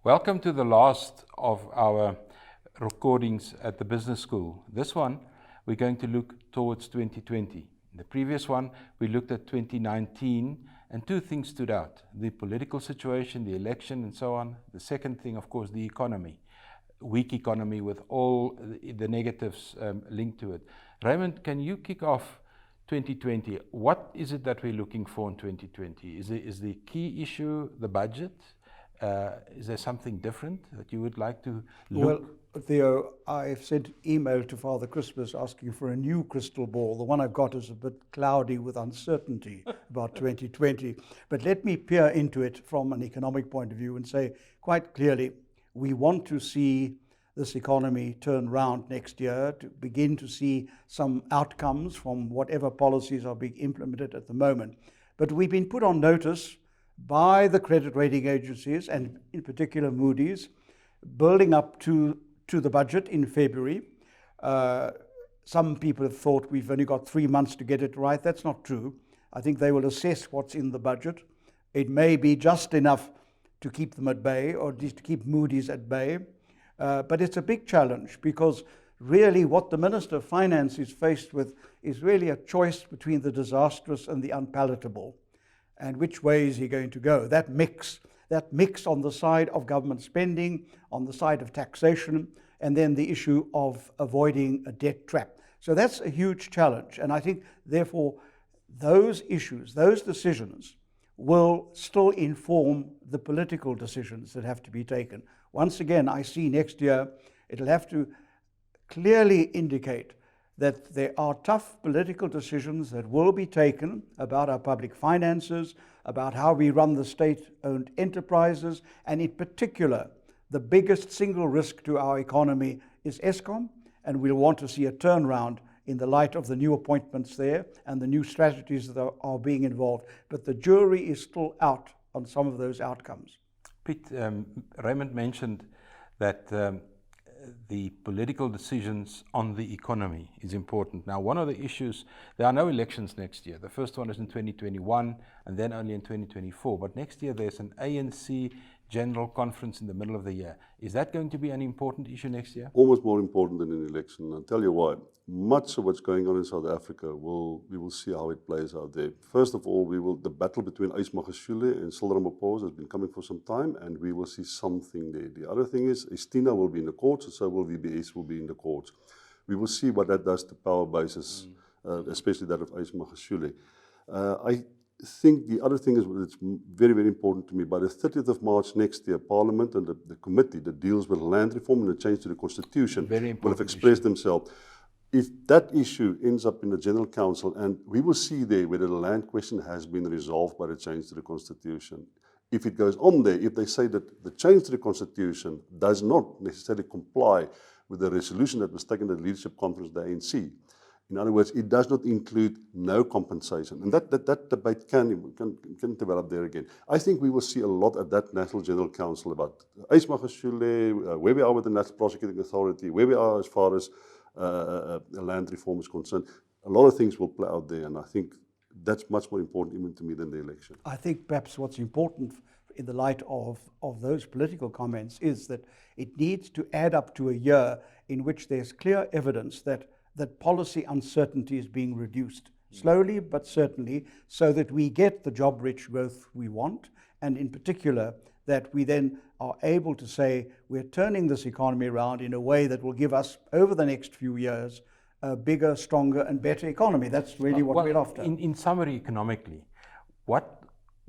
Welcome to the last of our recordings at the business school. This one, we're going to look towards 2020. In the previous one, we looked at 2019, and two things stood out: the political situation, the election, and so on. The second thing, of course, the economy. Weak economy with all the negatives linked to it. Raymond, can you kick off 2020? What is it that we're looking for in 2020? Is the key issue the budget? Is there something different that you would like to look? Well, Theo, I've sent email to Father Christmas asking for a new crystal ball. The one I've got is a bit cloudy with uncertainty about 2020. But let me peer into it from an economic point of view and say quite clearly, we want to see this economy turn round next year, to begin to see some outcomes from whatever policies are being implemented at the moment. But we've been put on notice by the credit rating agencies, and in particular Moody's, building up to the budget in February. Some people have thought we've only got 3 months to get it right. That's not true. I think they will assess what's in the budget. It may be just enough to keep them at bay, or at least to keep Moody's at bay. But it's a big challenge, because really what the Minister of Finance is faced with is really a choice between the disastrous and the unpalatable. And which way is he going to go? That mix on the side of government spending, on the side of taxation, and then the issue of avoiding a debt trap. So that's a huge challenge. And I think, therefore, those issues, those decisions, will still inform the political decisions that have to be taken. Once again, I see next year it'll have to clearly indicate that there are tough political decisions that will be taken about our public finances, about how we run the state-owned enterprises, and in particular, the biggest single risk to our economy is Eskom, and we'll want to see a turnaround in the light of the new appointments there and the new strategies that are being involved. But the jury is still out on some of those outcomes. Piet, Raymond mentioned that the political decisions on the economy is important. Now, one of the issues, there are no elections next year. The first one is in 2021 and then only in 2024. But next year there's an ANC General Conference in the middle of the year. Is that going to be an important issue next year? Almost more important than an election. I'll tell you why. Much of what's going on in South Africa, we will see how it plays out there. First of all, the battle between Magashule and Cyril Ramaphosa has been coming for some time, and we will see something there. The other thing is, Estina will be in the courts, and so will VBS will be in the courts. We will see what that does to power bases, especially that of Magashule. I think the other thing is, it's very, very important to me, by the 30th of March next year, Parliament and the committee that deals with land reform and the change to the Constitution will have expressed themselves. If that issue ends up in the General Council, and we will see there whether the land question has been resolved by the change to the Constitution. If it goes on there, if they say that the change to the Constitution does not necessarily comply with the resolution that was taken at the Leadership Conference of the ANC, in other words, it does not include no compensation. And that debate can develop there again. I think we will see a lot at that National General Council about Magashule, where we are with the National Prosecuting Authority, where we are as far as land reform is concerned. A lot of things will play out there, and I think that's much more important even to me than the election. I think perhaps what's important in the light of those political comments is that it needs to add up to a year in which there's clear evidence that policy uncertainty is being reduced, slowly but certainly, so that we get the job-rich growth we want, and in particular, that we then are able to say we're turning this economy around in a way that will give us, over the next few years, a bigger, stronger, and better economy. That's really what we're after. In summary, economically, what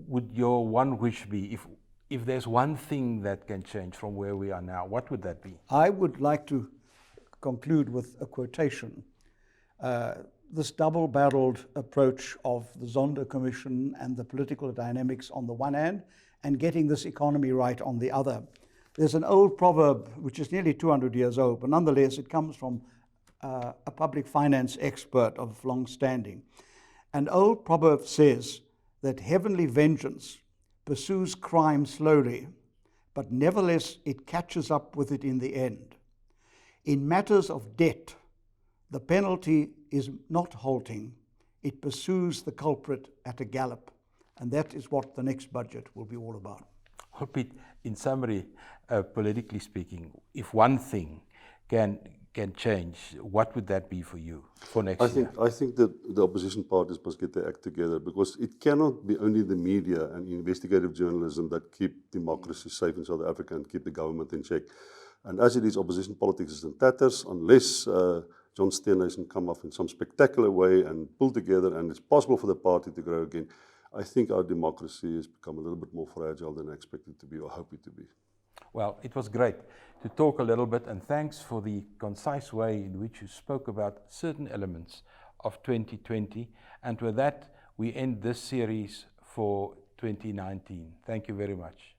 would your one wish be if there's one thing that can change from where we are now? What would that be? I would like to conclude with a quotation. This double-barreled approach of the Zondo Commission and the political dynamics on the one hand, and getting this economy right on the other. There's an old proverb which is nearly 200 years old, but nonetheless it comes from a public finance expert of long standing. An old proverb says that heavenly vengeance pursues crime slowly, but nevertheless it catches up with it in the end. In matters of debt, the penalty is not halting, it pursues the culprit at a gallop. And that is what the next budget will be all about. Well, Piet, in summary, politically speaking, if one thing can change, what would that be for you for next year? I think that the opposition parties must get their act together, because it cannot be only the media and investigative journalism that keep democracy safe in South Africa and keep the government in check. And as it is, opposition politics is in tatters unless John Steenhuisen come off in some spectacular way and pull together, and it's possible for the party to grow again. I think our democracy has become a little bit more fragile than I expected it to be or hope it to be. Well, it was great to talk a little bit, and thanks for the concise way in which you spoke about certain elements of 2020. And with that, we end this series for 2019. Thank you very much.